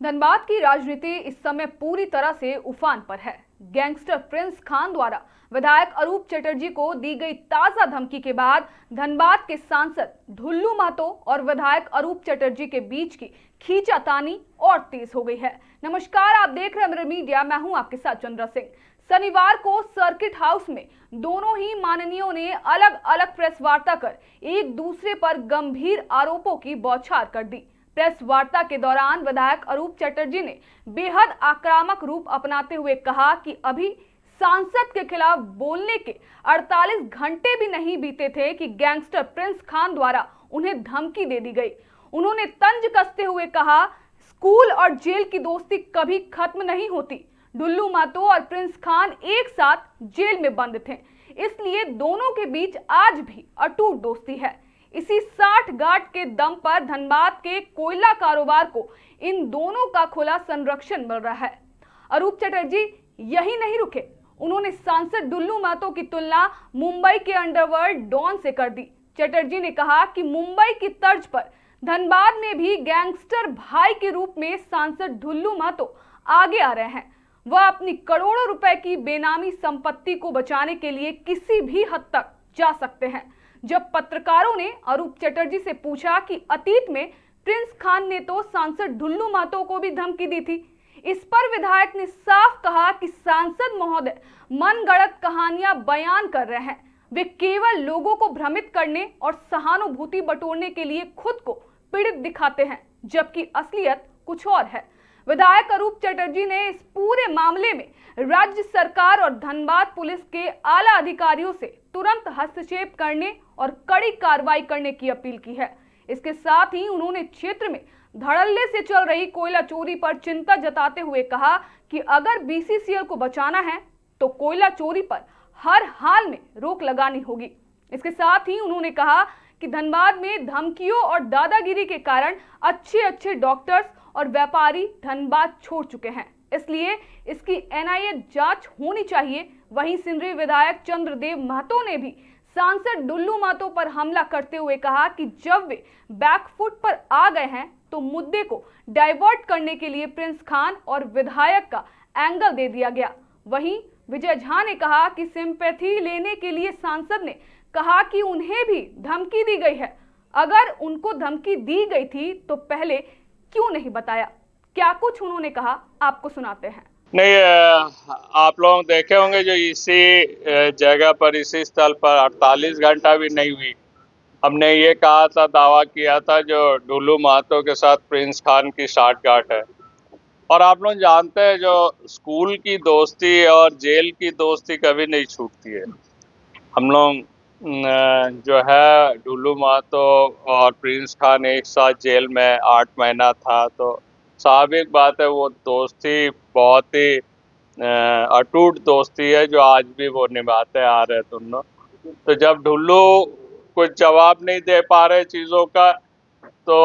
धनबाद की राजनीति इस समय पूरी तरह से उफान पर है। गैंगस्टर प्रिंस खान द्वारा विधायक अरूप चटर्जी को दी गई ताजा धमकी के बाद धनबाद के सांसद ढुल्लू महतो और विधायक अरूप चटर्जी के बीच की खींचातानी और तेज हो गई है। नमस्कार, आप देख रहे हैं मिरर मीडिया, मैं हूं आपके साथ चंद्रा सिंह। शनिवार को सर्किट हाउस में दोनों ही माननीयों ने अलग अलग प्रेस वार्ता कर एक दूसरे पर गंभीर आरोपों की बौछार कर दी। प्रेस वार्ता के दौरान विधायक अरूप चटर्जी ने बेहद आक्रामक रूप अपनाते हुए कहा कि अभी सांसद के खिलाफ बोलने के 48 घंटे भी नहीं बीते थे कि गैंगस्टर प्रिंस खान द्वारा उन्हें धमकी दे दी गई। उन्होंने तंज कसते हुए कहा, स्कूल और जेल की दोस्ती कभी खत्म नहीं होती। ढुल्लू महतो और प्रिंस खान एक साथ जेल में बंद थे, इसलिए दोनों के बीच आज भी अटूट दोस्ती है। इसी 60 गांठ के दम पर धनबाद के कोयला कारोबार को इन दोनों का खुला संरक्षण मिल रहा है। अरूप चटर्जी यही नहीं रुके, उन्होंने सांसद ढुल्लू महतो की तुलना मुंबई के अंडरवर्ल्ड डॉन से कर दी। चटर्जी ने कहा कि मुंबई की तर्ज पर धनबाद में भी गैंगस्टर भाई के रूप में सांसद ढुल्लू महतो आगे आ रहे हैं। वह अपनी करोड़ों रुपए की बेनामी संपत्ति को बचाने के लिए किसी भी हद तक जा सकते हैं। जब पत्रकारों ने अरूप चटर्जी से पूछा कि अतीत में प्रिंस खान ने तो सांसद ढुल्लू महतो को भी धमकी दी थी, इस पर विधायक ने साफ कहा कि सांसद महोदय मनगढ़ंत कहानियां बयान कर रहे हैं। वे केवल लोगों को भ्रमित करने और सहानुभूति बटोरने के लिए खुद को पीड़ित दिखाते हैं, जबकि असलियत कुछ और है। विधायक अरूप चटर्जी ने इस पूरे मामले में राज्य सरकार और धनबाद पुलिस के आला अधिकारियों से तुरंत हस्तक्षेप करने और कड़ी कार्रवाई करने की अपील की है। इसके साथ ही उन्होंने क्षेत्र में धड़ल्ले से चल रही कोयला चोरी पर चिंता जताते हुए कहा कि अगर बीसीसीएल को बचाना है तो कोयला चोरी पर हर हाल में रोक लगानी होगी। इसके साथ ही उन्होंने कहा कि धनबाद में धमकियों और दादागिरी के कारण अच्छे डॉक्टर्स और व्यापारी धनबाद छोड़ चुके हैं, इसलिए इसकी एनआईए जांच होनी चाहिए। वहीं सिंदरी विधायक चंद्रदेव महतो ने भी सांसद ढुल्लू महतो पर हमला करते हुए कहा कि जब वे बैकफुट पर आ गए हैं तो मुद्दे को डाइवर्ट करने के लिए प्रिंस खान और विधायक का एंगल दे दिया गया। वहीं विजय झा ने कहा कि सिंपैथी लेने के लिए सांसद ने कहा कि उन्हें भी धमकी दी गई है। अगर उनको धमकी दी गई थी तो पहले क्यों नहीं बताया? क्या कुछ उन्होंने कहा, आपको सुनाते हैं। नहीं, आप लोग देखे होंगे जो इसी जगह पर, इसी स्थल पर 48 घंटा भी नहीं हुई, हमने ये कहा था, दावा किया था जो ढुल्लू महतो के साथ प्रिंस खान की साठगांठ है। और आप लोग जानते हैं जो स्कूल की दोस्ती और जेल की दोस्ती कभी नहीं छूटती है। हम लोग जो है ढुल्लू महतो और प्रिंस खान एक साथ जेल में 8 महीना था, तो स्वाभाविक बात है वो दोस्ती बहुत ही अटूट दोस्ती है जो आज भी वो निभाते आ रहे दोनों। तो जब ढुल्लू कुछ जवाब नहीं दे पा रहे चीज़ों का तो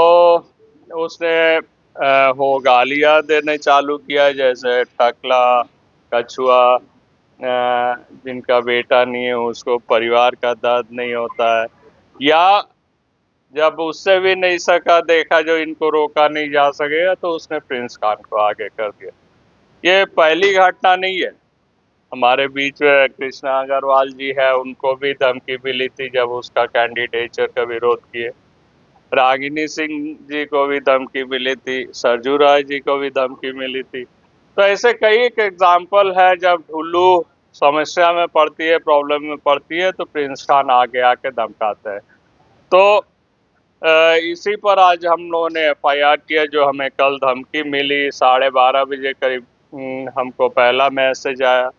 उसने वो गालियाँ देने चालू किया, जैसे टकला, कछुआ, जिनका बेटा नहीं है उसको परिवार का दर्द नहीं होता है, या जब उससे भी नहीं सका, देखा जो इनको रोका नहीं जा सकेगा तो उसने प्रिंस खान को आगे कर दिया। ये पहली घटना नहीं है। हमारे बीच में कृष्णा अग्रवाल जी है, उनको भी धमकी मिली थी जब उसका कैंडिडेचर का विरोध किए। रागिनी सिंह जी को भी धमकी मिली थी, सरजू राय जी को भी धमकी मिली थी। तो ऐसे कई एक एग्जाम्पल है, जब ढुल्लू समस्या में पड़ती है, प्रॉब्लम में पड़ती है, तो प्रिंस खान आगे आके धमकाते हैं। तो इसी पर आज हम लोगों ने एफआईआर किया। जो हमें कल धमकी मिली 12:30 बजे करीब, हमको पहला मैसेज आया,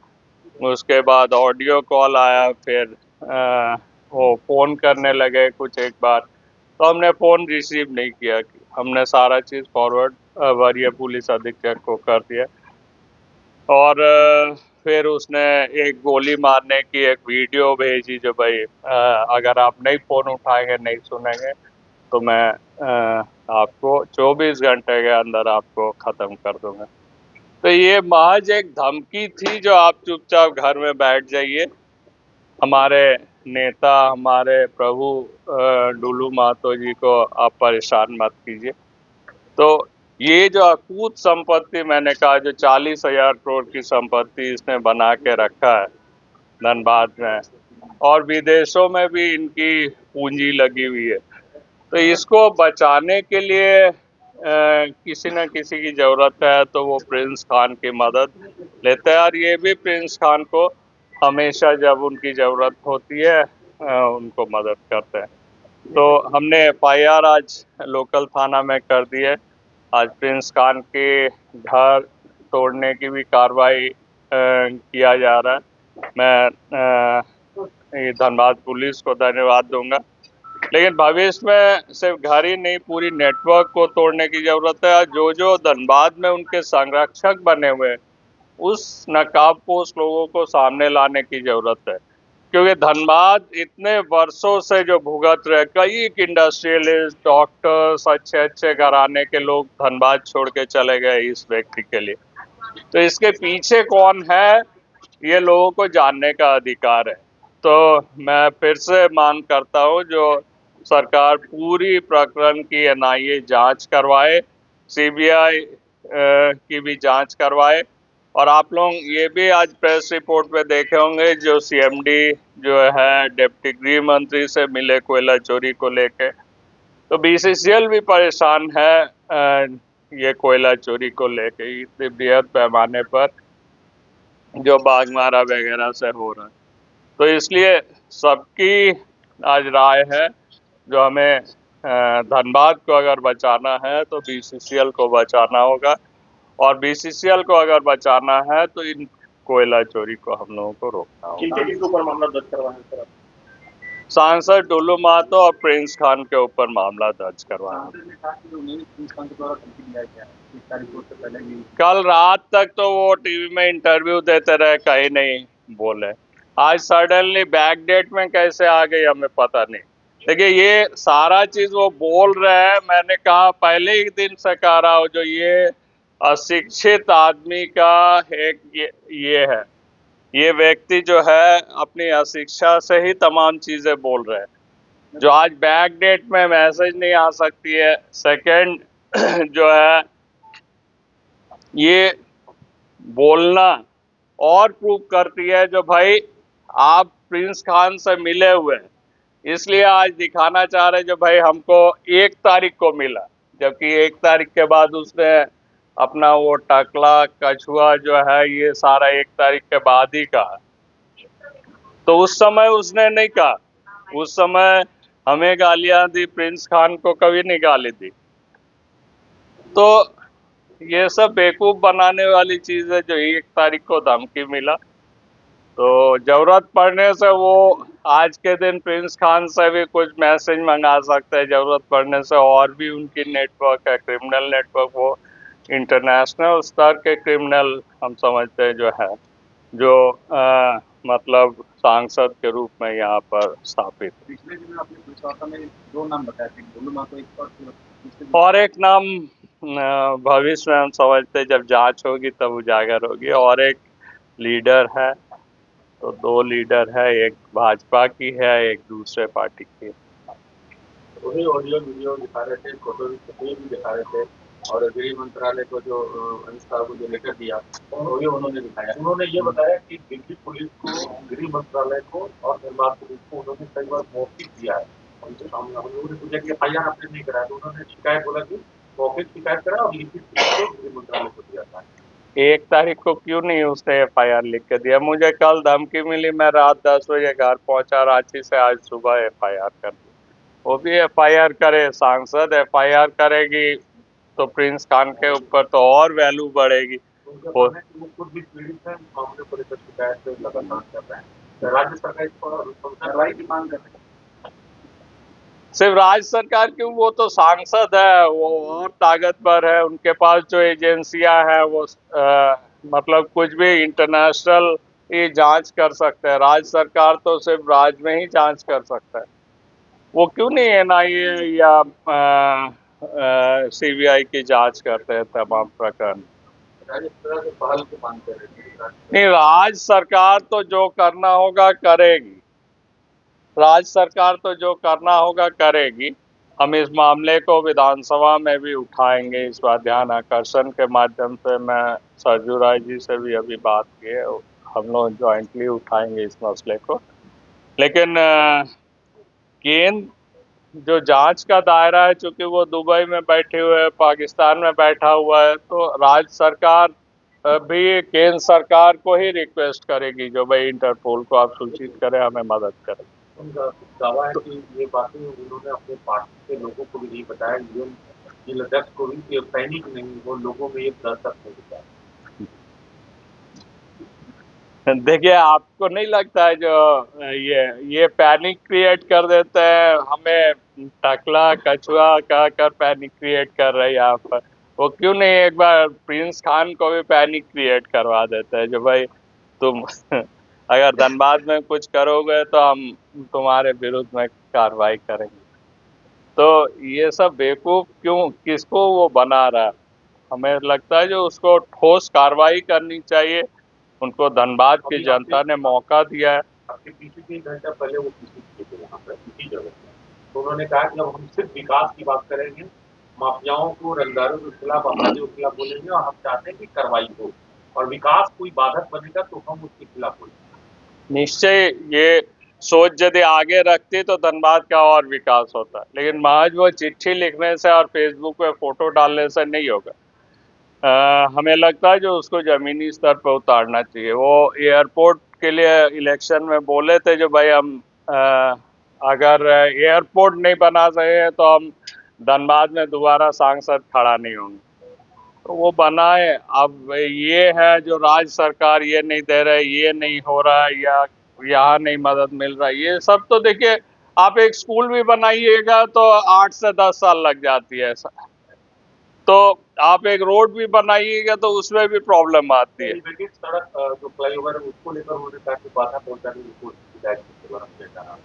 उसके बाद ऑडियो कॉल आया, फिर वो फ़ोन करने लगे कुछ एक बार, तो हमने फ़ोन रिसीव नहीं किया। हमने सारा चीज़ फॉरवर्ड वरीय पुलिस अधीक्षक को कर दिया। और फिर उसने एक गोली मारने की एक वीडियो भेजी, जो भाई अगर आप नहीं फ़ोन उठाएंगे, नहीं सुनेंगे तो मैं आपको 24 घंटे के अंदर आपको ख़त्म कर दूंगा। तो ये महज एक धमकी थी, जो आप चुपचाप घर में बैठ जाइए, हमारे नेता, हमारे प्रभु ढुल्लू महतो जी को आप परेशान मत कीजिए। तो ये जो अकूत संपत्ति मैंने कहा, जो 40,000 करोड़ की संपत्ति इसने बना के रखा है धनबाद में, और विदेशों में भी इनकी पूंजी लगी हुई है, तो इसको बचाने के लिए किसी न किसी की जरूरत है, तो वो प्रिंस खान की मदद लेते हैं। और ये भी प्रिंस खान को हमेशा जब उनकी जरूरत होती है उनको मदद करते हैं। तो हमने एफआईआर आज लोकल थाना में कर दी है। आज प्रिंस खान के घर तोड़ने की भी कार्रवाई किया जा रहा है। मैं ये धनबाद पुलिस को धन्यवाद दूंगा, लेकिन भविष्य में सिर्फ घर ही नहीं, पूरी नेटवर्क को तोड़ने की जरूरत है। जो जो धनबाद में उनके संरक्षक बने हुए हैं, उस नकाबपोश लोगों को सामने लाने की जरूरत है, क्योंकि धनबाद इतने वर्षों से जो भुगत रहे, कई इंडस्ट्रियलिस्ट, डॉक्टर्स, अच्छे अच्छे घराने के लोग धनबाद छोड़ के चले गए इस व्यक्ति के लिए। तो इसके पीछे कौन है, ये लोगों को जानने का अधिकार है। तो मैं फिर से मांग करता हूँ, जो सरकार पूरी प्रकरण की एनआईए जांच करवाए, सीबीआई की भी जांच करवाए। और आप लोग ये भी आज प्रेस रिपोर्ट में देखे होंगे, जो सीएमडी जो है डिप्टी गृह मंत्री से मिले कोयला चोरी को लेके, तो बीसीसीएल भी परेशान है ये कोयला चोरी को लेके, इतने बृहद पैमाने पर जो बाघमारा वगैरह से हो रहा है। तो इसलिए सबकी आज राय है, जो हमें धनबाद को अगर बचाना है तो बीसीसीएल को बचाना होगा, और बीसीसीएल को अगर बचाना है तो इन कोयला चोरी को हम लोगों को रोकना होगा। किसके ऊपर मामला दर्ज करवाना है सर? सांसद डुल्लू महतो और प्रिंस खान के ऊपर मामला दर्ज करवाना। कल रात तक तो वो टीवी में इंटरव्यू देते रहे, कहीं नहीं बोले। आज सडनली बैक डेट में कैसे आ गई हमें पता नहीं। देखिए, ये सारा चीज वो बोल रहे हैं, मैंने कहा पहले ही दिन से कह रहा हूँ, जो ये अशिक्षित आदमी का एक ये है, ये व्यक्ति जो है अपनी अशिक्षा से ही तमाम चीजें बोल रहे हैं। जो आज बैक डेट में मैसेज नहीं आ सकती है, सेकंड जो है ये बोलना और प्रूव करती है, जो भाई आप प्रिंस खान से मिले हुए हैं, इसलिए आज दिखाना चाह रहे जो भाई हमको 1 तारीख को मिला, जबकि 1 तारीख के बाद उसने अपना वो टकला कछुआ जो है ये सारा 1 तारीख के बाद ही कहा। तो उस समय उसने नहीं कहा, उस समय हमें गालियां दी, प्रिंस खान को कभी नहीं गाली दी। तो ये सब बेवकूफ बनाने वाली चीज है, जो 1 तारीख को धमकी मिला। तो जरूरत पड़ने से वो आज के दिन प्रिंस खान से भी कुछ मैसेज मंगा सकते हैं, जरूरत पड़ने से और भी उनकी नेटवर्क है, क्रिमिनल नेटवर्क, वो इंटरनेशनल स्तर के क्रिमिनल हम समझते हैं जो है, जो मतलब सांसद के रूप में यहाँ पर स्थापित। पिछले दिन आपने विश्वासा में 2 नाम बताए थे, डुल्लू महतो एक और एक नाम भविष्य में हम समझते जब जांच होगी तब उजागर होगी। और एक लीडर है, तो 2 लीडर है, एक भाजपा की है, एक दूसरे पार्टी की। वही ऑडियो वीडियो दिखा रहे थे, फोटो भी दिखा रहे थे, और गृह मंत्रालय को जो अनुसार को जो लेटर दिया वो भी उन्होंने दिखाया। उन्होंने ये बताया कि दिल्ली पुलिस को, गृह मंत्रालय को और धनबाद पुलिस को उन्होंने कई बार मौखिक दिया है। उनके सामने हम लोगों ने पूछा कि एफआईआर आपने नहीं कराया, तो उन्होंने शिकायत बोला कि मौखिक शिकायत करा और लिखित गृह मंत्रालय को दिया था। 1 तारीख को क्यों नहीं उसने एफआईआर लिख के दिया? मुझे कल धमकी मिली, मैं रात 10 बजे घर पहुंचा रांची से, आज सुबह एफआईआर कर दी। वो भी एफआईआर करे, सांसद एफआईआर करेगी तो प्रिंस खान के ऊपर तो और वैल्यू बढ़ेगी। वो खुद भी पीड़ित है, मामले को लेकर शिकायत लगातार कर रहे हैं। राज्य सरकार इस पर कार्रवाई की मांग कर रही है। सिर्फ राज्य सरकार क्यों, वो तो सांसद है, वो और ताकतवर है, उनके पास जो एजेंसियां हैं वो मतलब कुछ भी इंटरनेशनल ये जांच कर सकते हैं। राज्य सरकार तो सिर्फ राज्य में ही जांच कर सकता है, वो क्यों नहीं एनआईए या सीबीआई की जांच करते हैं तमाम प्रकरण? नहीं, राज्य सरकार तो जो करना होगा करेगी, राज्य सरकार तो जो करना होगा करेगी। हम इस मामले को विधानसभा में भी उठाएंगे। इस बार ध्यान आकर्षण के माध्यम से मैं सरजू राय जी से भी अभी बात की है, हम लोग ज्वाइंटली उठाएंगे इस मसले को। लेकिन केंद्र जो जांच का दायरा है, चूंकि वो दुबई में बैठे हुए हैं, पाकिस्तान में बैठा हुआ है, तो राज्य सरकार भी केंद्र सरकार को ही रिक्वेस्ट करेगी जो भाई इंटरपोल को आप सूचित करें, हमें मदद करें। उनका दावा है कि ये बातें उन्होंने अपने पार्टी के लोगों को भी नहीं बताया, इवन जिलाध्यक्ष को भी, कि सैनिक नहीं, वो लोगों में ये डर तक नहीं बताया। देखिए, आपको नहीं लगता है जो ये पैनिक क्रिएट कर देते हैं, हमें टकला कछुआ कहकर पैनिक क्रिएट कर रहे हैं यहाँ पर। वो क्यों नहीं एक बार प्रिंस खान को भी पैनिक क्रिएट करवा देते हैं जो भाई तुम अगर धनबाद में कुछ करोगे तो हम तुम्हारे विरुद्ध में कार्रवाई करेंगे। तो ये सब बेवकूफ क्यों, किसको वो बना रहा है? हमें लगता है जो उसको ठोस कार्रवाई करनी चाहिए। उनको धनबाद की जनता ने मौका दिया है। आपके पीछे 3 घंटा पहले वो किसी किए थे यहाँ पर इसी जगह पर, तो उन्होंने कहा कि जब हम सिर्फ विकास की बात करेंगे, माफियाओं को, रंगदारों के खिलाफ, अपराधियों के खिलाफ बोलेंगे, और हम चाहते हैं कि कार्रवाई हो, और विकास कोई बाधक बनेगा तो हम उसके खिलाफ बोलेंगे। निश्चय ये सोच यदि आगे रखती तो धनबाद का और विकास होता, लेकिन महज वो चिट्ठी लिखने से और फेसबुक पे फोटो डालने से नहीं होगा। हमें लगता है जो उसको जमीनी स्तर पर उतारना चाहिए। वो एयरपोर्ट के लिए इलेक्शन में बोले थे जो भाई हम अगर एयरपोर्ट नहीं बना सके तो हम धनबाद में दोबारा सांसद खड़ा नहीं होंगे, तो वो बनाए। अब ये है जो राज्य सरकार ये नहीं दे रहे, ये नहीं हो रहा है, या यहाँ नहीं मदद मिल रहा है, ये सब तो देखिए, आप एक स्कूल भी बनाइएगा तो 8 से 10 साल लग जाती है ऐसा, तो आप एक रोड भी बनाइएगा तो उसमें भी प्रॉब्लम आती है। एलिवेटेड सड़क जो फ्लाईओवर है उसको लेकर उन्होंने कहा कि बाधा पहुंचाने की कोशिश की।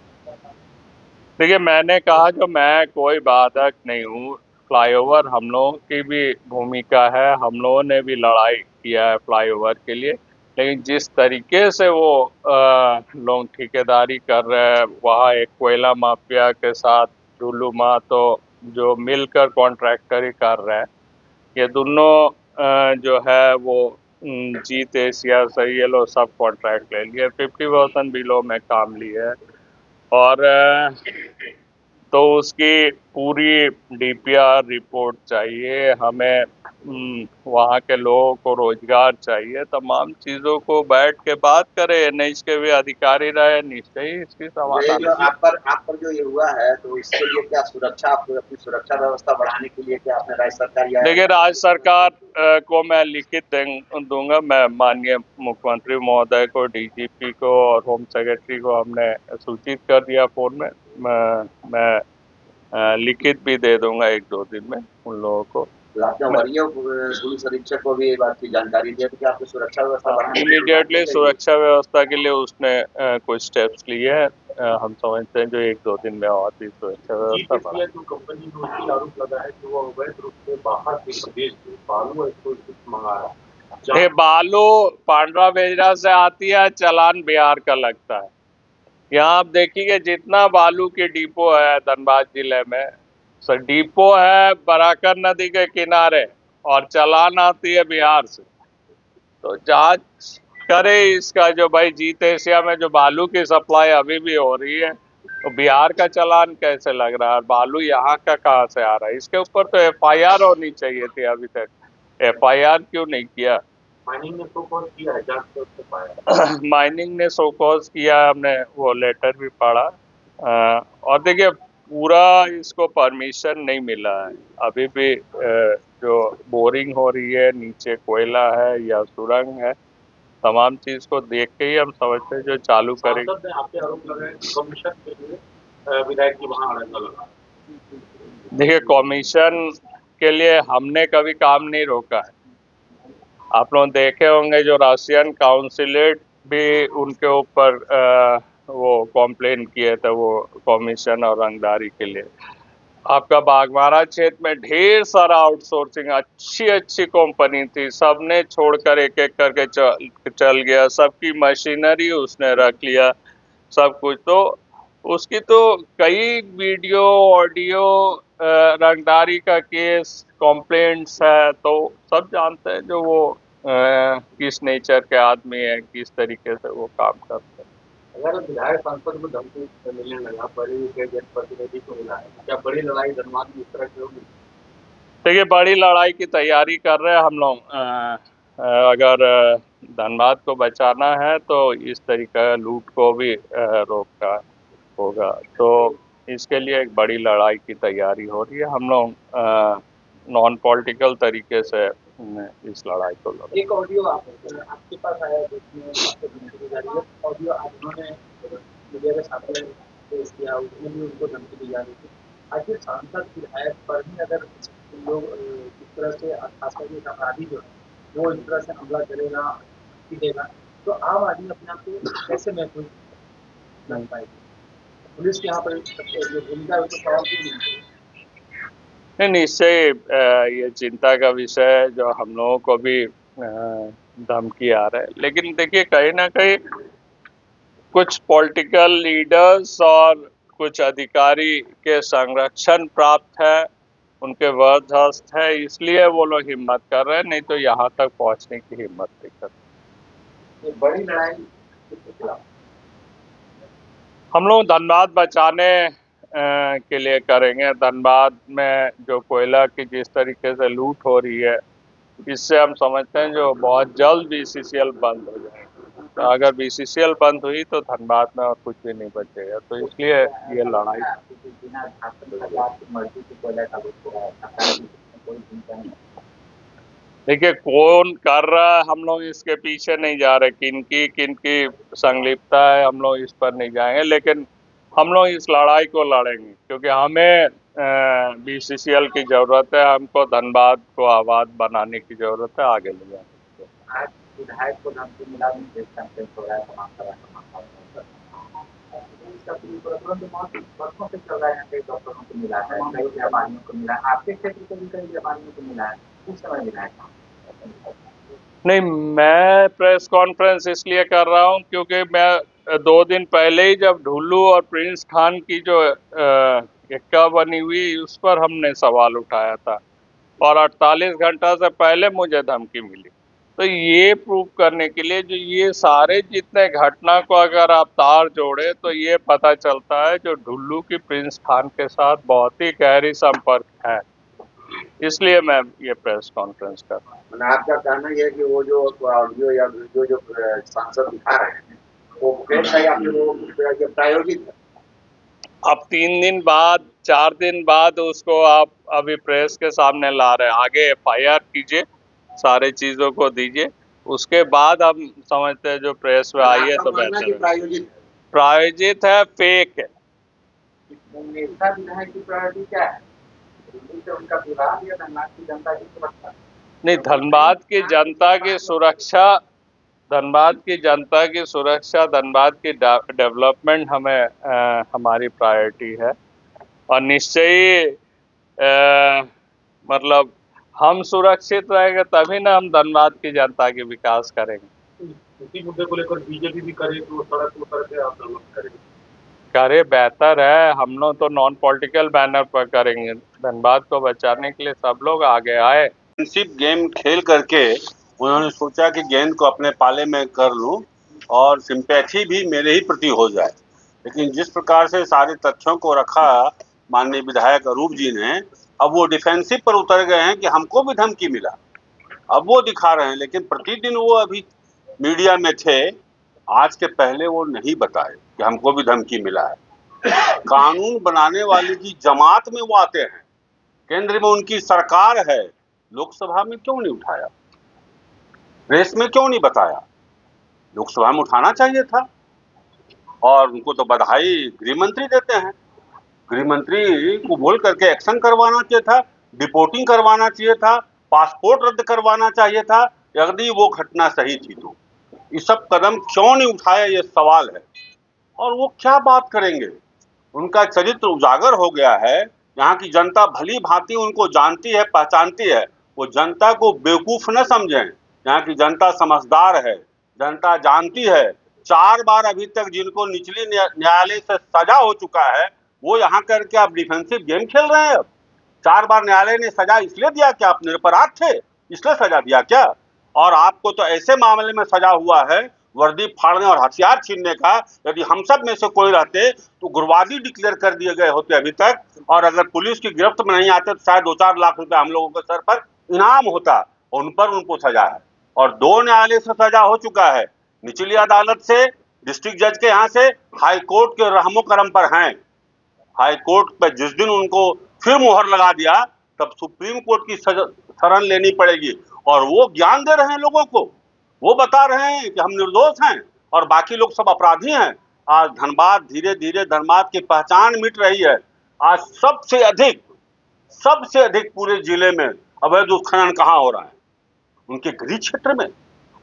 देखिए, मैंने कहा जो मैं कोई बाधक नहीं हूँ, फ्लाईओवर हम लोगों की भी भूमिका है, हम लोगों ने भी लड़ाई किया है फ्लाईओवर के लिए, लेकिन जिस तरीके से वो लोग ठेकेदारी कर रहे हैं, वहाँ एक कोयला माफिया के साथ डुल्लू महतो जो मिलकर कॉन्ट्रैक्टरी कर रहे हैं, ये दोनों जो है वो जीत एशिया से ये लोग सब कॉन्ट्रैक्ट ले लिए, 50% बिलो में काम लिए है, और तो उसकी पूरी डीपीआर रिपोर्ट चाहिए हमें। वहाँ के लोगों को रोजगार चाहिए, तमाम चीजों को बैठ के बात करें, एनएच के भी अधिकारी रहे, निश्चय ही इसकी समाधान। जो आप पर जो ये हुआ है, तो इसके लिए क्या सुरक्षा, आप अपनी सुरक्षा व्यवस्था बढ़ाने के लिए क्या आपने राज्य सरकार या देखिए, राज्य सरकार को मैं लिखित दूंगा, मैं माननीय मुख्यमंत्री महोदय को, डीजीपी को और होम सेक्रेटरी को हमने सूचित कर दिया फोन में। मैं लिखित भी दे दूंगा 1-2 दिन में उन लोगों को। आपने वरीय पुलिस अधीक्षक को भी ये बात की जानकारी दी कि आपकी सुरक्षा व्यवस्था बढ़ाने इमीडिएटली सुरक्षा व्यवस्था के लिए उसने कुछ स्टेप्स लिए हैं। हम समझते हैं जो 1-2 दिन में और भी सुरक्षा व्यवस्था बढ़ा। जो कंपनी में उसकी आरोप लगा है कि वो अवैध रूप से बाहर के प्रदेश से बालू मंगा रहा है। ये बालू पांड्रा बेजरा से आती है, चालान बिहार का लगता है। यहाँ आप देखिए जितना बालू की डिपो है धनबाद जिले में, सर डिपो है बराकर नदी के किनारे और चालान आती है बिहार से। तो जांच करे इसका जो भाई जीत एशिया में जो बालू की सप्लाई अभी भी हो रही है, तो बिहार का चालान कैसे लग रहा है, बालू यहाँ का कहाँ से आ रहा है? इसके ऊपर तो एफआईआर होनी चाहिए थी, अभी तक एफआईआर क्यों नहीं किया? माइनिंग ने शो कॉज किया है, जांच कर उससे पाया। माइनिंग ने शो कॉज किया, हमने वो लेटर भी पढ़ा, और देखिए पूरा इसको परमिशन नहीं मिला है अभी भी। जो बोरिंग हो रही है, नीचे कोयला है या सुरंग है, तमाम चीज को देख के ही हम समझते हैं जो चालू करेंगे। आपके आरोप लगाए कमीशन के लिए विधायक की वहां अड़ंगा लगा। देखिए, कमीशन के लिए हमने कभी काम नहीं रोका है। आप लोग देखे होंगे जो रशियन काउंसिलेट भी उनके ऊपर वो कॉम्प्लेन किए थे, वो कमीशन और रंगदारी के लिए। आपका बागमारा क्षेत्र में ढेर सारा आउटसोर्सिंग अच्छी कंपनी थी, सबने छोड़कर एक एक करके चल गया, सबकी मशीनरी उसने रख लिया, सब कुछ। तो उसकी तो कई वीडियो ऑडियो रंगदारी का केस कॉम्प्लेंट्स है, तो सब जानते हैं जो वो किस नेचर के आदमी है, किस तरीके से वो काम करते हैं। अगर विधायक सांसद को धमकी मिलने लगा, बड़ी के जनप्रतिनिधि को मिला है, क्या बड़ी लड़ाई धनबाद में इस तरह की होगी? देखिए, बड़ी लड़ाई की तैयारी कर रहे हैं हम लोग। अगर धनबाद को बचाना है तो इस तरीके का लूट को भी रोकना होगा, तो इसके लिए एक बड़ी लड़ाई की तैयारी हो रही है। हम लोग नॉन पॉलिटिकल तरीके से इस लड़ाई को लड़। एक ऑडियो आपके पास आया जिसमें आपको धमकी दी जा रही है। ऑडियो आज उन्होंने मीडिया के सामने पेश किया, उसमें भी उनको धमकी दी जा रही थी। आखिर सांसद विधायक पर ही अगर लोग इस तरह से खासकर के अपराधी जो है वो इस तरह से हमला करेगा, देगा, तो आम आदमी अपने आप को कैसे महसूस कर पाएगी? पुलिस के यहाँ पर जो भूमिका है उसको सवाल क्यों नहीं? नहीं, निश्चय ये चिंता का विषय है, जो हम लोगों को भी धमकी आ रहा है। लेकिन देखिए, कहीं ना कहीं कुछ पॉलिटिकल लीडर्स और कुछ अधिकारी के संरक्षण प्राप्त है, उनके वरदहस्त है, इसलिए वो लोग हिम्मत कर रहे हैं, नहीं तो यहाँ तक पहुँचने की हिम्मत नहीं करते। बड़ी लड़ाई किसके खिलाफ? हम लोग धनबाद बचाने के लिए करेंगे। धनबाद में जो कोयला की जिस तरीके से लूट हो रही है, इससे हम समझते हैं जो बहुत जल्द BCCL बंद हो जाएगी। तो अगर BCCL बंद हुई तो धनबाद में और कुछ भी नहीं बचेगा, तो इसलिए ये लड़ाई। देखिए, कौन कर रहा है हम लोग इसके पीछे नहीं जा रहे, किनकी संलिप्तता है हम लोग इस पर नहीं जाएंगे, लेकिन हम लोग इस लड़ाई को लड़ेंगे क्योंकि हमें BCCL की जरूरत है, हमको धनबाद को आबाद बनाने की जरूरत है, आगे ले जाने की। आज विधायक को धमकी मिला, हो रहा है तमाम तरह बरसों से चल रहा है, कई डॉक्टरों को मिला है, कई व्यापारियों को मिला है, आपके क्षेत्र को भी कई व्यापारियों को मिला है, उस समय विधायक नहीं, मैं प्रेस कॉन्फ्रेंस इसलिए कर रहा हूं क्योंकि मैं 2 दिन पहले ही जब ढुल्लू और प्रिंस खान की जो एक्का बनी हुई, उस पर हमने सवाल उठाया था और 48 घंटा से पहले मुझे धमकी मिली। तो ये प्रूव करने के लिए जो ये सारे जितने घटना को अगर आप तार जोड़े तो ये पता चलता है जो ढुल्लू की प्रिंस खान के साथ बहुत ही गहरी संपर्क है, इसलिए मैं ये प्रेस कॉन्फ्रेंस कर रहा हूँ। आपका कहना यह है कि वो जो ऑडियो या वीडियो जो सांसद दिखा रहे हैं वो फेक है या फिर वो प्रायोजित है? अब 3 दिन बाद 4 दिन बाद उसको आप अभी प्रेस के सामने ला रहे हैं, आगे FIR कीजिए, सारे चीजों को दीजिए, उसके बाद हम समझते हैं जो प्रेस में आई है तो बेहतर है। प्रायोजित है, फेक है। नेता विधायक की प्रायोरिटी क्या है? उनका विवाद या धनबाद की जनता की सुरक्षा? नहीं, धनबाद की जनता की सुरक्षा, धनबाद की जनता की सुरक्षा, धनबाद की डेवलपमेंट हमें हमारी प्रायोरिटी है और निश्चय ही मतलब हम सुरक्षित रहेंगे तभी ना हम धनबाद की जनता की विकास करेंगे। इसी मुद्दे को लेकर बीजेपी भी करे तो सड़क पे आंदोलन करेंगे? करे, बेहतर है। हम लोग तो नॉन पॉलिटिकल बैनर पर करेंगे। धनबाद को बचाने के लिए सब लोग आगे आए। गेम खेल करके उन्होंने सोचा कि गेंद को अपने पाले में कर लूं और सिंपैथी भी मेरे ही प्रति हो जाए, लेकिन जिस प्रकार से सारे तथ्यों को रखा माननीय विधायक अरूप जी ने, अब वो डिफेंसिव पर उतर गए हैं कि हमको भी धमकी मिला। अब वो दिखा रहे हैं, लेकिन प्रतिदिन वो अभी मीडिया में थे, आज के पहले वो नहीं बताए कि हमको भी धमकी मिला है। कानून बनाने वाली की जमात में वो आते हैं, केंद्र में उनकी सरकार है, लोकसभा में क्यों नहीं उठाया, प्रेस में क्यों नहीं बताया? लोकसभा में उठाना चाहिए था। और उनको तो बधाई गृह मंत्री देते हैं, गृह मंत्री को बोल करके एक्शन करवाना चाहिए था, डिपोर्टिंग करवाना चाहिए था, पासपोर्ट रद्द करवाना चाहिए था, यदि वो घटना सही थी तो। ये सब कदम क्यों नहीं उठाया, ये सवाल है। और वो क्या बात करेंगे, उनका चरित्र उजागर हो गया है। यहाँ की जनता भली भांति उनको जानती है, पहचानती है। वो जनता को बेवकूफ न समझें, यहाँ की जनता समझदार है, जनता जानती है 4 बार अभी तक जिनको निचली न्यायालय से सजा हो चुका है, वो यहाँ करके आप डिफेंसिव गेम खेल रहे हैं। अब 4 बार न्यायालय ने सजा इसलिए दिया कि आप निरपराध थे, इसलिए सजा दिया क्या? और आपको तो ऐसे मामले में सजा हुआ है वर्दी फाड़ने और हथियार छीनने का। यदि हम सब में से कोई रहते तो गुरबाजी डिक्लेयर कर दिए गए होते अभी तक, और अगर पुलिस की गिरफ्त में नहीं आते तो शायद 2-4 लाख रुपए हम लोगों के सर पर इनाम होता। उन पर उनको सजा है, और 2 न्यायालय से सजा हो चुका है, निचली अदालत से, डिस्ट्रिक्ट जज के यहाँ से, हाई कोर्ट के रहमो करम पर हैं। हाई कोर्ट पर जिस दिन उनको फिर मुहर लगा दिया, तब सुप्रीम कोर्ट की शरण लेनी पड़ेगी, और वो ज्ञान दे रहे हैं लोगों को, वो बता रहे हैं कि हम निर्दोष हैं और बाकी लोग सब अपराधी हैं। आज धनबाद, धीरे धीरे धनबाद की पहचान मिट रही है। आज सबसे अधिक पूरे जिले में अवैध उत्खनन कहाँ हो रहा है? उनके गृह क्षेत्र में,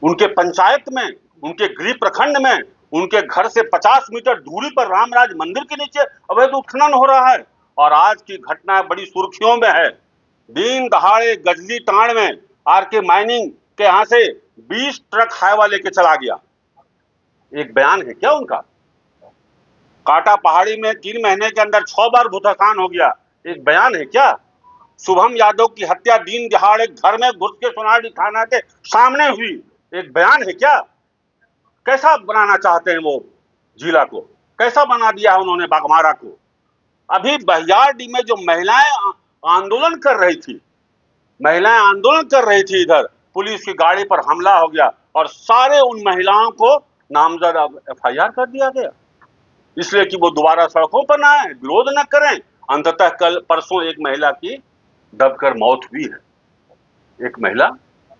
उनके पंचायत में, उनके गृह प्रखंड में, उनके घर से 50 मीटर दूरी पर रामराज मंदिर के नीचे अवैध उत्खनन हो रहा है। और आज की घटना बड़ी सुर्खियों में है। दिन दहाड़े गजली टांड में आरके माइनिंग के यहाँ से 20 ट्रक हाईवा लेके चला गया। एक बयान है क्या उनका? काटा पहाड़ी में 3 महीने के अंदर 6 बार भूतकान हो गया। एक बयान है क्या? शुभम यादव की हत्या दिन दहाड़े घर में घुस के सोनाडी थाना के सामने हुई। एक बयान है क्या? कैसा बनाना चाहते हैं वो जिला को? कैसा बना दिया है उन्होंने बाघमारा को? अभी बहियारडीह में जो महिलाएं आंदोलन कर रही थी, इधर पुलिस की गाड़ी पर हमला हो गया और सारे उन महिलाओं को नामजद FIR कर दिया गया, इसलिए कि वो दोबारा सड़कों पर ना आए, विरोध न करें। अंततः कल परसों एक महिला की दबकर मौत हुई है। एक महिला,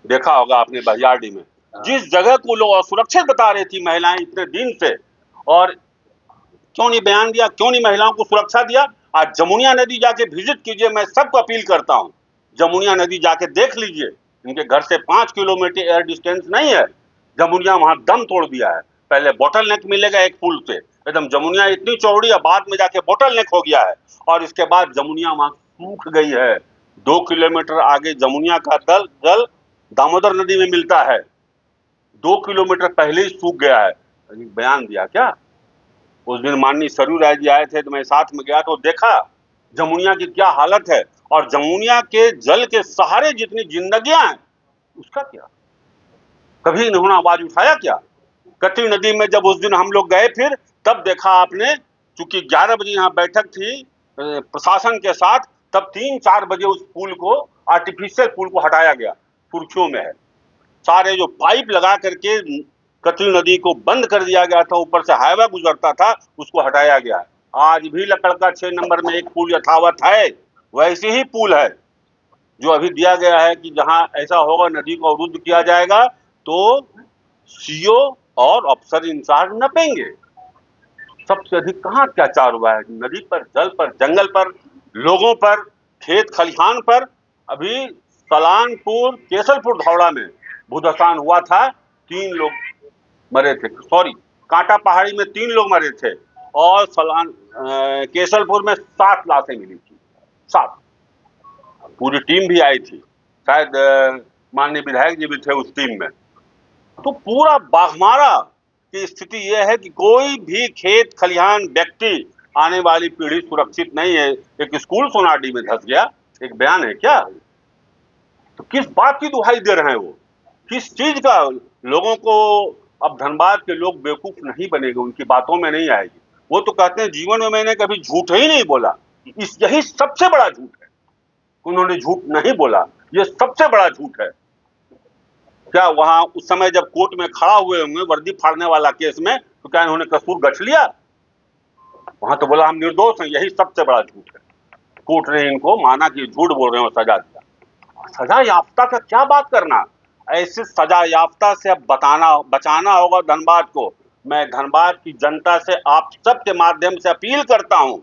देखा होगा आपने बहियारडीह में, जिस जगह को लोग असुरक्षित बता रही थी महिलाएं इतने दिन से, और क्यों नहीं बयान दिया, क्यों नहीं महिलाओं को सुरक्षा दिया? आज जमुनिया नदी जाके विजिट कीजिए, मैं सबको अपील करता हूं, जमुनिया नदी जाके देख लीजिए। इनके घर से 5 किलोमीटर एयर डिस्टेंस नहीं है, जमुनिया वहां दम तोड़ दिया है। पहले बोटल नेक मिलेगा एक पुल से, एकदम जमुनिया इतनी चौड़ी है, बाद में जाके बोटल नेक हो गया है, और इसके बाद जमुनिया वहां सूख गई है। 2 किलोमीटर आगे जमुनिया का जल दामोदर नदी में मिलता है, 2 किलोमीटर पहले ही सूख गया है। बयान दिया क्या? उस दिन माननीय सरयू राय जी आए थे तो मैं साथ में गया तो देखा जमुनिया की क्या हालत है, और जमुनिया के जल के सहारे जितनी जिंदगियां हैं उसका क्या? कभी इन्होंने आवाज उठाया क्या? कतरी नदी में जब उस दिन हम लोग गए, फिर तब देखा आपने, चूंकि 11 बजे यहाँ बैठक थी प्रशासन के साथ, तब 3-4 बजे उस पुल को, आर्टिफिशियल पुल को हटाया गया। सुर्खियों में है, सारे जो पाइप लगा करके कतरी नदी को बंद कर दिया गया था, ऊपर से हाईवा गुजरता था, उसको हटाया गया है। आज भी लकड़का 6 नंबर में एक पुल यथावत है, वैसे ही पुल है जो अभी दिया गया है कि जहां ऐसा होगा नदी को अवरुद्ध किया जाएगा तो CO और अफसर इंचार्ज नपेंगे। सबसे अधिक कहाँ अत्याचार हुआ है? नदी पर, जल पर, जंगल पर, लोगों पर, खेत खलिहान पर। अभी सलानपुर, केसलपुर धौड़ा में भूदसान हुआ था, 3 लोग मरे थे, सॉरी कांटा पहाड़ी में 3 लोग मरे थे, और केसलपुर में 7 लाशें मिली थी, 7। पूरी टीम भी आई थी, शायद माननीय विधायक जी भी थे उस टीम में। तो पूरा बाघमारा की स्थिति यह है कि कोई भी खेत खलिहान व्यक्ति, आने वाली पीढ़ी सुरक्षित नहीं है। एक स्कूल सोनाडी में धंस गया। एक बयान है क्या? तो किस बात की दुहाई दे रहे हैं वो? किस चीज का? लोगों को अब धनबाद के लोग बेवकूफ नहीं बनेंगे, उनकी बातों में नहीं आएगी। वो तो कहते हैं जीवन में मैंने कभी झूठ ही नहीं बोला। यही सबसे बड़ा झूठ है, उन्होंने झूठ नहीं बोला, ये सबसे बड़ा झूठ है। क्या वहां उस समय जब कोर्ट में खड़ा हुए होंगे वर्दी फाड़ने वाला केस में, तो क्या इन्होंने कसूर गठ लिया? वहां तो बोला हम निर्दोष हैं, यही सबसे बड़ा झूठ है। कोर्ट ने इनको माना कि झूठ बोल रहे हो, सजा दिया। सजा याफ्ता का क्या बात करना? ऐसे सजा याफ्ता से अब बचाना होगा धनबाद को। मैं धनबाद की जनता से आप सबके माध्यम से अपील करता हूं,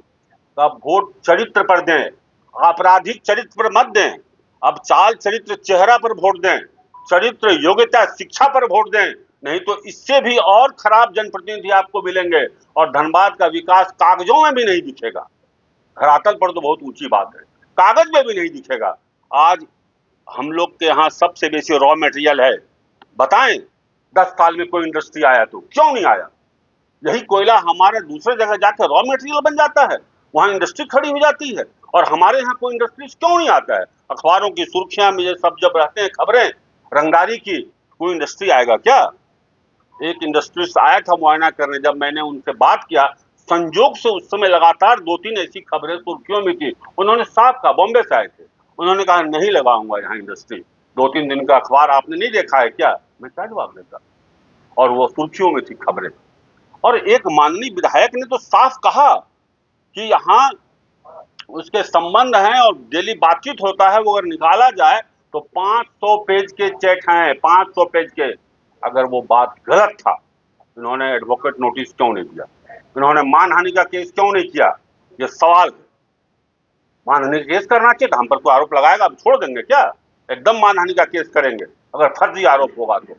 अब वोट चरित्र पर दें, आपराधिक चरित्र पर मत दें। अब चाल चरित्र चेहरा पर वोट दें, चरित्र योग्यता शिक्षा पर वोट दें, नहीं तो इससे भी और खराब जनप्रतिनिधि आपको मिलेंगे और धनबाद का विकास कागजों में भी नहीं दिखेगा। धरातल पर तो बहुत ऊंची बात है, कागज में भी नहीं दिखेगा। आज हम लोग के यहाँ सबसे बेसी रॉ मटेरियल है। बताएं 10 साल में कोई इंडस्ट्री आया तो क्यों नहीं आया? यही कोयला हमारे दूसरे जगह जाकर रॉ मटेरियल बन जाता है, वहां इंडस्ट्री खड़ी हो जाती है, और हमारे यहाँ कोई इंडस्ट्रीज क्यों नहीं आता है? अखबारों की सुर्खियां में ये सब जब रहते हैं खबरें रंगदारी की, कोई इंडस्ट्री आएगा क्या? एक इंडस्ट्रीज आया था मुआयना करने, जब मैंने उनसे बात किया, संजोग से उस समय लगातार 2-3 ऐसी खबरें सुर्खियों में थी, उन्होंने साफ कहा, बॉम्बे से आए थे, उन्होंने कहा नहीं लगाऊंगा यहाँ इंडस्ट्री, 2-3 दिन का अखबार आपने नहीं देखा है क्या? मैं क्या जवाब देता? और वो सुर्खियों में थी खबरें। और एक माननीय विधायक ने तो साफ कहा कि यहाँ उसके संबंध हैं और डेली बातचीत होता है, वो अगर निकाला जाए तो 500 पेज के चेक हैं, 500 पेज के। अगर वो बात गलत था, इन्होंने एडवोकेट नोटिस क्यों नहीं दिया? इन्होंने मानहानि का केस क्यों नहीं किया? ये सवाल है। मानहानि का केस करना चाहिए था, हम पर कोई आरोप लगाएगा हम छोड़ देंगे क्या? एकदम मानहानि का केस करेंगे अगर फर्जी आरोप होगा तो।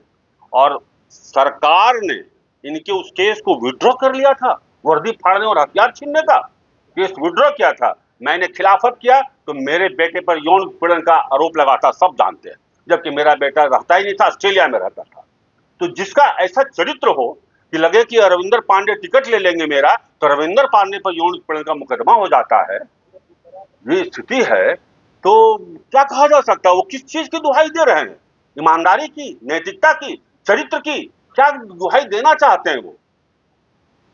और सरकार ने इनके उस केस को विड्रॉ कर लिया था, वर्दी फाड़ने और हथियार छीनने का केस विड्रॉ किया था। मैंने खिलाफत किया तो मेरे बेटे पर यौन उत्पीड़न का आरोप लगाता, सब जानते हैं, जबकि मेरा बेटा रहता ही नहीं था, ऑस्ट्रेलिया में रहता था। तो जिसका ऐसा चरित्र हो कि लगे कि रविंदर पांडे टिकट ले लेंगे मेरा, तो रविंदर पांडे पर यौन उत्पीड़न का मुकदमा हो जाता है, ये स्थिति है, तो क्या कहा जा सकता है? वो किस चीज की दुहाई दे रहे हैं? ईमानदारी की, नैतिकता की, चरित्र की क्या दुहाई देना चाहते हैं वो?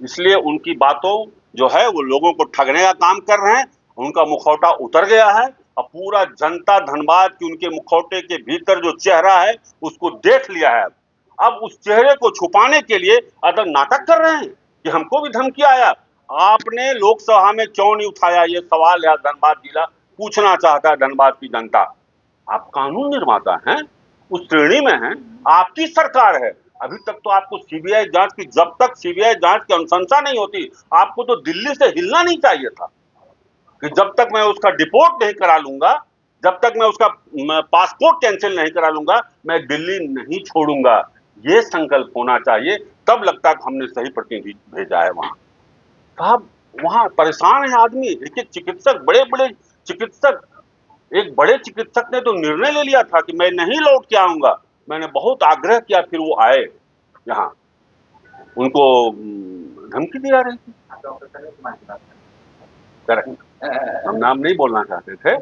इसलिए उनकी बातों जो है वो लोगों को ठगने का काम कर रहे हैं। उनका मुखौटा उतर गया है और पूरा जनता धनबाद की उनके मुखौटे के भीतर जो चेहरा है उसको देख लिया है। अब उस चेहरे को छुपाने के लिए अगर नाटक कर रहे हैं कि हमको भी धमकी आया। आपने लोकसभा में क्यों नहीं उठाया? ये सवाल है धनबाद जिला पूछना चाहता है, धनबाद की जनता। आप कानून निर्माता हैं, उस श्रेणी में हैं, आपकी सरकार है। अभी तक तो आपको सीबीआई जांच की, जब तक सीबीआई जांच की अनुशंसा नहीं होती, आपको तो दिल्ली से हिलना नहीं चाहिए था कि जब तक मैं उसका डिपोर्ट नहीं करा लूंगा, जब तक मैं उसका पासपोर्ट कैंसिल नहीं करा लूंगा, मैं दिल्ली नहीं छोड़ूंगा। ये संकल्प होना चाहिए, तब लगता है हमने सही प्रतिनिधि भेजा है वहां। साहब वहां परेशान है आदमी। एक चिकित्सक, बड़े बड़े चिकित्सक, एक बड़े चिकित्सक ने तो निर्णय ले लिया था कि मैं नहीं लौट के आऊंगा। मैंने बहुत आग्रह किया, फिर वो आए यहाँ, उनको धमकी दी जा रही थी। हम नाम नहीं बोलना चाहते थे।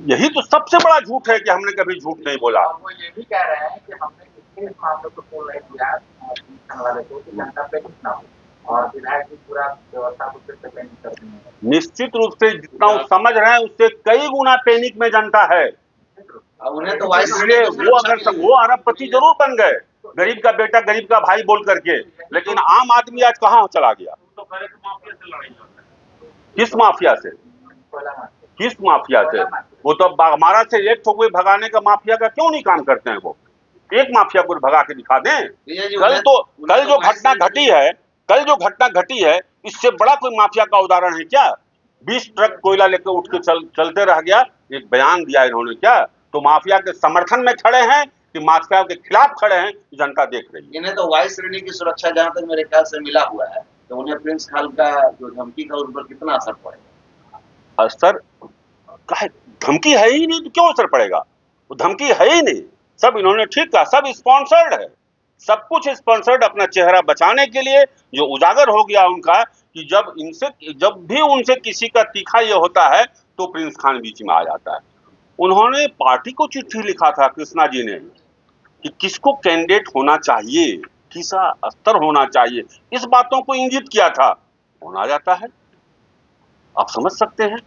यही तो सबसे बड़ा झूठ है कि हमने कभी झूठ नहीं बोला। वो ये भी कह रहे हैं कि हमने इस मामले को फोन नहीं किया वाले को कि जनता पे कितना हो, और विधायक की पूरा व्यवस्था को फिर से पैनिक कर देंगे। निश्चित रूप से जितना वो समझ रहे हैं उससे कई गुना पैनिक में जनता है। उन्हें तो इसलिए वो अगर वो अरबपति जरूर बन गए, गरीब का बेटा गरीब का भाई बोल करके, लेकिन आम आदमी आज कहाँ चला गया? किस माफिया से? किस माफिया से? वो तो हमारा से एक ठोक भगाने का माफिया का क्यों नहीं काम करते हैं? वो एक माफिया को भगा के दिखा दें। कल जो घटना घटी है इससे बड़ा कोई माफिया का उदाहरण है क्या? 20 ट्रक कोयला लेकर उठ के चलते रह गया। एक बयान दिया इन्होंने क्या? तो माफिया के समर्थन में खड़े हैं कि माफिया के खिलाफ खड़े हैं? जनता देख रही है। इन्हें तो वायु श्रेणी की सुरक्षा जहां तक मेरे ख्याल से मिला हुआ है, तो उन्हें प्रिंस खान का जो धमकी का उन पर कितना असर पड़ेगा? असर धमकी है ही नहीं तो क्यों असर पड़ेगा? वो धमकी है ही नहीं। सब इन्होंने ठीक कहा, सब स्पॉन्सर्ड है, सब कुछ स्पॉन्सर्ड अपना चेहरा बचाने के लिए। जो उजागर हो गया उनका कि जब भी उनसे किसी का तीखा ये होता है तो प्रिंस खान बीच में आ जाता है। उन्होंने पार्टी को चिट्ठी लिखा था कृष्णा जी ने कि किसको कैंडिडेट होना चाहिए, किसा स्तर होना चाहिए, इस बातों को इंगित किया था। कौन आ जाता है आप समझ सकते हैं।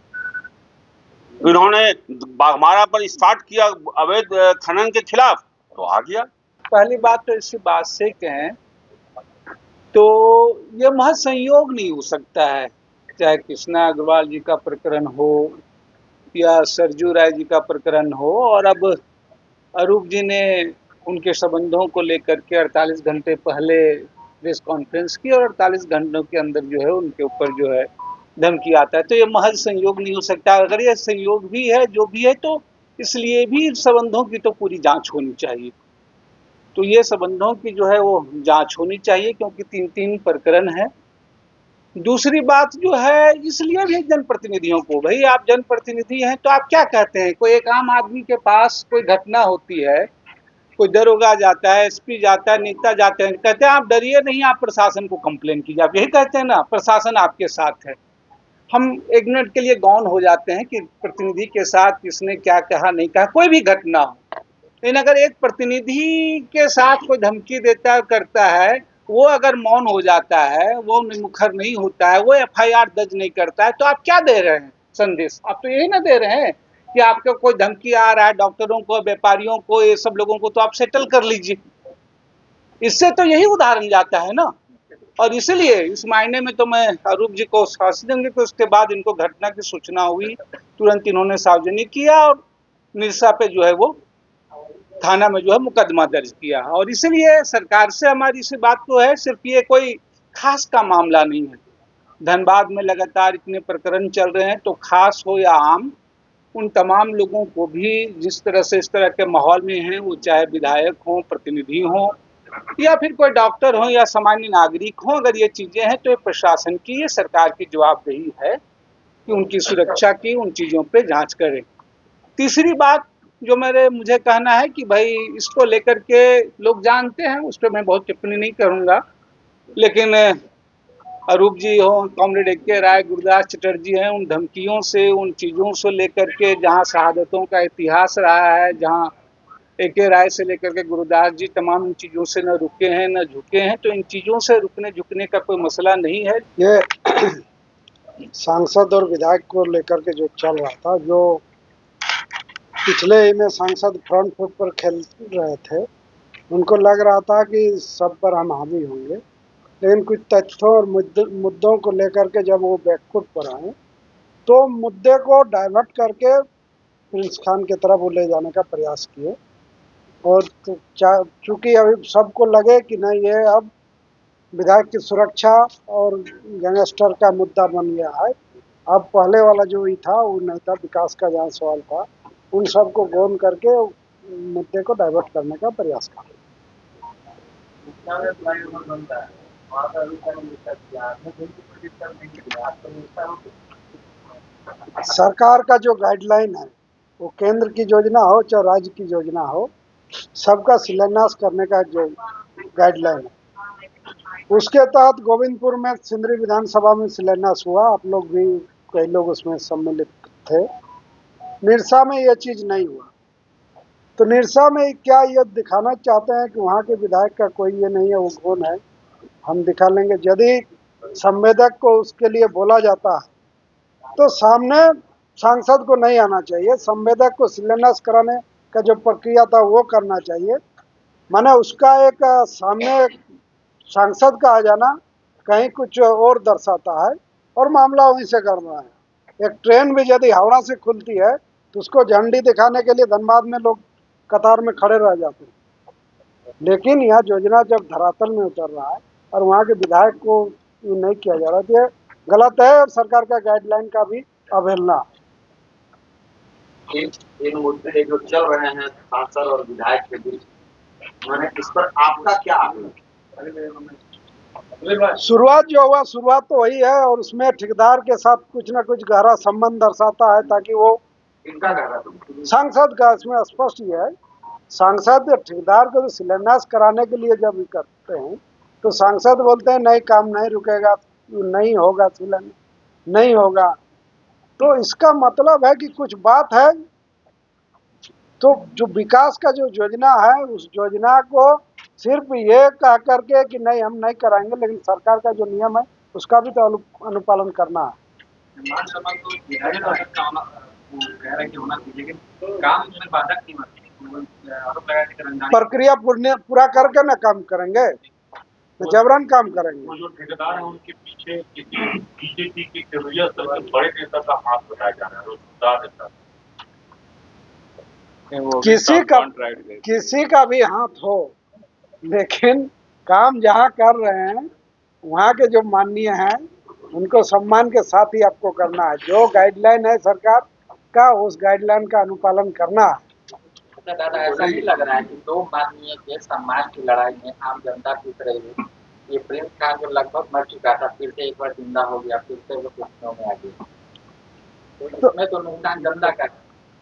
इन्होंने बाघमारा पर स्टार्ट किया अवैध खनन के खिलाफ, तो आ गया। पहली बात तो इसी बात से कहें तो ये महज संयोग नहीं हो सकता है, चाहे कृष्णा अग्रवाल जी का प्रकरण हो या सरजू राय जी का प्रकरण हो, और अब अरूप जी ने उनके संबंधों को लेकर के 48 घंटे पहले प्रेस कॉन्फ्रेंस की और 48 घंटों के अंदर जो है उनके ऊपर जो है धमकी आता है। तो ये महज संयोग नहीं हो सकता। अगर ये संयोग भी है, जो भी है, तो इसलिए भी संबंधों की तो पूरी जांच होनी चाहिए। तो ये संबंधों की जो है वो जांच होनी चाहिए, क्योंकि 3-3 प्रकरण है। दूसरी बात जो है, इसलिए भी जनप्रतिनिधियों को, भाई आप जनप्रतिनिधि हैं तो आप क्या कहते हैं? कोई एक आम आदमी के पास कोई घटना होती है कोई दरोगा जाता है, एसपी जाता है, नेता जाते हैं, कहते हैं आप डरिए नहीं, आप प्रशासन को कंप्लेन कीजिए। आप यही कहते हैं ना, प्रशासन आपके साथ है। हम एक मिनट के लिए गौन हो जाते हैं कि प्रतिनिधि के साथ किसने क्या कहा नहीं कहा, कोई भी घटना हो, लेकिन अगर एक प्रतिनिधि के साथ कोई धमकी देता है, करता है, वो अगर मौन हो जाता है, वो मुखर नहीं होता है, वो एफआईआर दर्ज नहीं करता है, तो आप क्या दे रहे हैं संदेश? आप तो यही ना दे रहे हैं कि आपको कोई धमकी आ रहा है, डॉक्टरों को, व्यापारियों को, ये सब लोगों को तो आप सेटल कर लीजिए। इससे तो यही उदाहरण जाता है ना। और इसलिए इस मायने में तो मैं अरूप जी को शासन देंगे कि उसके बाद इनको घटना की सूचना हुई, तुरंत इन्होंने सार्वजनिक किया और निरसा पे जो है वो थाना में जो है मुकदमा दर्ज किया। और इसलिए सरकार से हमारी सी बात तो है, सिर्फ ये कोई खास का मामला नहीं है। धनबाद में लगातार इतने प्रकरण चल रहे हैं, तो खास हो या आम, उन तमाम लोगों को भी जिस तरह से इस तरह के माहौल में हैं, वो चाहे विधायक हों, प्रतिनिधि हों, या फिर कोई डॉक्टर हो या सामान्य नागरिक हो, अगर ये चीजें हैं तो ये प्रशासन की, ये सरकार की जवाबदेही है कि उनकी सुरक्षा की, उन चीजों पे जांच करें। तीसरी बात जो मुझे कहना है कि भाई इसको लेकर के लोग जानते हैं, उस पर मैं बहुत टिप्पणी नहीं करूंगा, लेकिन अरूप जी हो, कॉमरेड ए.के. राय, गुरुदास चटर्जी हैं, उन धमकियों से, उन चीजों से लेकर के जहाँ शहादतों का इतिहास रहा है, जहाँ ए.के. राय से लेकर के गुरुदास जी तमाम इन चीजों से न रुके हैं न झुके हैं, तो इन चीजों से रुकने झुकने का कोई मसला नहीं है। ये सांसद और विधायक को लेकर के जो चल रहा था, जो पिछले ही में सांसद फ्रंट फुट पर खेल रहे थे, उनको लग रहा था कि सब पर हम हावी होंगे, लेकिन कुछ तथ्यों और मुद्दों को लेकर के जब वो बैकफुट पर आए, तो मुद्दे को डाइवर्ट करके प्रिंस खान की तरफ वो ले जाने का प्रयास किए। और चूंकि अभी सबको लगे कि नहीं, ये अब विधायक की सुरक्षा और गैंगस्टर का मुद्दा बन गया है, अब पहले वाला जो ही था वो नहीं था, विकास का जहाँ सवाल था, उन सबको गौन करके मुद्दे को डाइवर्ट करने का प्रयास कर। सरकार का जो गाइडलाइन है, वो केंद्र की योजना हो चाहे राज्य की योजना हो, सबका शिलान्यास करने का जो गाइडलाइन है, उसके तहत गोविंदपुर में सिंदरी विधानसभा में शिलान्यास हुआ। आप लोग भी, कई लोग उसमें सम्मिलित थे। निरसा में यह चीज नहीं हुआ, तो निरसा में क्या ये दिखाना चाहते हैं कि वहाँ के विधायक का कोई ये नहीं है, वो कौन है, हम दिखा लेंगे। यदि संवेदक को उसके लिए बोला जाता है तो सामने सांसद को नहीं आना चाहिए, संवेदक को शिलान्यास कराने का जो प्रक्रिया था वो करना चाहिए। माने उसका एक सामने सांसद का आ जाना कहीं कुछ और दर्शाता है, और मामला वहीं से करना है। एक ट्रेन भी यदि हावड़ा से खुलती है तो उसको झंडी दिखाने के लिए धनबाद में लोग कतार में खड़े रह जाते हैं, लेकिन यह योजना जब धरातल में उतर रहा है और वहाँ के विधायक को नहीं किया जा रहा, तो गलत है और सरकार का गाइडलाइन का भी अवहेलना। इन मुद्दे जो चल रहे हैं सांसद और विधायक के बीच, मैंने इस पर आपका क्या आकलन? शुरुआत जो हुआ, शुरुआत तो वही है, और उसमें ठेकेदार के साथ कुछ ना कुछ गहरा संबंध दर्शाता है, ताकि वो इनका गहरा सांसद का, इसमें स्पष्ट ही है, सांसद ठेकेदार को तो शिलान्यास कराने के लिए जब करते हैं तो सांसद बोलते हैं नहीं, काम नहीं रुकेगा, नहीं होगा, शिलान्यास नहीं होगा, तो इसका मतलब है कि कुछ बात है। तो जो विकास का जो योजना है, उस योजना को सिर्फ ये कह करके कि नहीं हम नहीं कराएंगे, लेकिन सरकार का जो नियम है उसका भी तो अनुपालन करना है। प्रक्रिया पूरा करके ना काम करेंगे, जबरन काम करेंगे। वो जो ठेकेदार है उनके पीछे बीजेपी के केंद्रीय स्तर के बड़े नेता का हाथ बताया जा रहा है, रोजगार नेता। किसी का भी हाथ हो, लेकिन काम जहाँ कर रहे हैं वहाँ के जो माननीय हैं उनको सम्मान के साथ ही आपको करना है। जो गाइडलाइन है सरकार का, उस गाइडलाइन का अनुपालन करना है। दादा, ऐसा नहीं लग रहा है कि दो माननीय के सम्मान की लड़ाई में आम जनता पीट रही है? ये प्रिंस खान जो लगभग मर चुका था, फिर से एक बार जिंदा हो गया, फिर से वो कुर्सियों में आ गया, तो इसमें तो नुकसान जनता का है।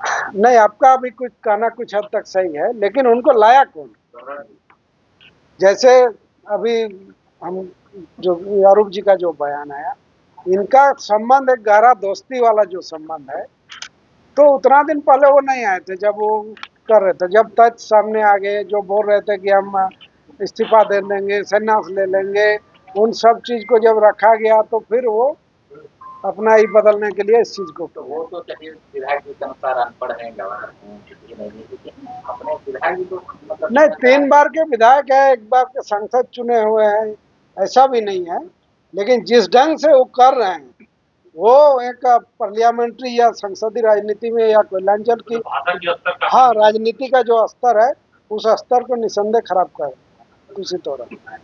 नहीं, आपका अभी कुछ कहना कुछ हद तक सही है, लेकिन उनको लाया कौन? जैसे अभी हम जो अरूप जी का जो बयान आया, इनका संबंध एक गहरा दोस्ती वाला जो संबंध है, तो उतना दिन पहले वो नहीं आए थे जब वो कर रहे थे, जब तथ्य सामने आ गए, जो बोल रहे थे कि हम इस्तीफा दे देंगे, संन्यास ले लेंगे, उन सब चीज को जब रखा गया तो फिर वो अपना ही बदलने के लिए इस चीज को तो वो तो चलिए विधायक जी के अनुसार अनपढ़ हैं, गवार हैं, कुछ भी नहीं है, लेकिन अपने विधायक जी तो मतलब नहीं, 3 बार के विधायक है, 1 बार के सांसद चुने हुए हैं, ऐसा भी नहीं है, लेकिन जिस ढंग से वो कर रहे हैं, वो एक पार्लियामेंट्री या संसदीय राजनीति में या कोयलांचल की भाषण की स्तर का हाँ राजनीति का जो स्तर है, उस स्तर को निसंदेह खराब कर रहे हैं, दूषित हो रहा है।